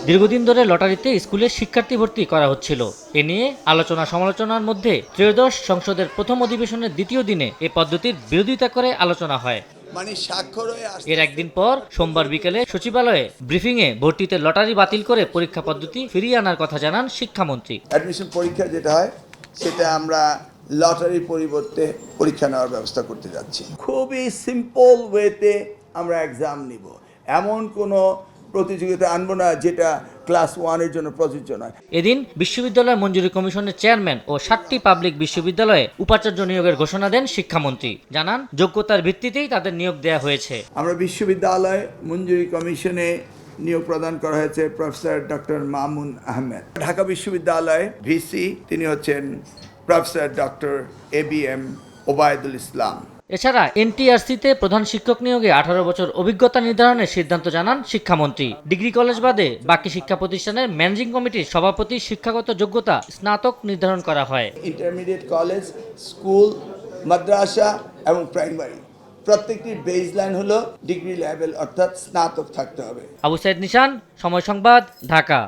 দীর্ঘদিন ধরে লটারিতে স্কুলে শিক্ষার্থী ভর্তি করা হচ্ছিল। এ নিয়ে আলোচনা সমালোচনার মধ্যে ত্রয়োদশ সংসদের প্রথম অধিবেশনের দ্বিতীয় দিনে এ পদ্ধতির বিরোধিতা করে আলোচনা হয়। এর একদিন পর সোমবার বিকেলে সচিবালয়ে ব্রিফিংয়ে ভর্তিতে লটারি বাতিল করে পরীক্ষা পদ্ধতি ফিরিয়ে আনার কথা জানান শিক্ষামন্ত্রী। অ্যাডমিশন পরীক্ষা যেটা হয় সেটা আমরা লটারির পরিবর্তে পরীক্ষা নেওয়ার ব্যবস্থা করতে যাচ্ছি। খুবই সিম্পল ওয়েতে আমরা এক্সাম নিব, এমন কোনো প্রতিযোগিতা আনবো না যেটা ক্লাস 1-এর জন্য প্রযোজ্য নয়। এদিন বিশ্ববিদ্যালয় মঞ্জুরি কমিশনের চেয়ারম্যান ও 7টি পাবলিক বিশ্ববিদ্যালয়ে উপাচার্য নিয়োগের ঘোষণা দেন শিক্ষামন্ত্রী। জানান, যোগ্যতার ভিত্তিতেই তাদের নিয়োগ দেওয়া হয়েছে। আমরা বিশ্ববিদ্যালয় মঞ্জুরি কমিশনে নিয়োগ প্রদান করা হয়েছে প্রফেসর ডক্টর মামুন আহমেদ। ঢাকা বিশ্ববিদ্যালয় ভিসি তিনি হচ্ছেন প্রফেসর ডক্টর ABM ওবায়দুল ইসলাম। এছাড়া এনটিআরসিতে প্রধান শিক্ষক নিয়োগে 18 বছর অভিজ্ঞতা নির্ধারণের সিদ্ধান্ত জানান শিক্ষামন্ত্রী। ডিগ্রি কলেজ বাদে বাকি শিক্ষা প্রতিষ্ঠানের ম্যানেজিং কমিটির সভাপতি শিক্ষাগত যোগ্যতা স্নাতক নির্ধারণ করা হয়। ইন্টারমিডিয়েট কলেজ, স্কুল, মাদ্রাসা এবং প্রাইমারি প্রত্যেকটির বেসলাইন হলো ডিগ্রি লেভেল অর্থাৎ স্নাতক থাকতে হবে। আবু সাইদ নিশান, সময় সংবাদ, ঢাকা।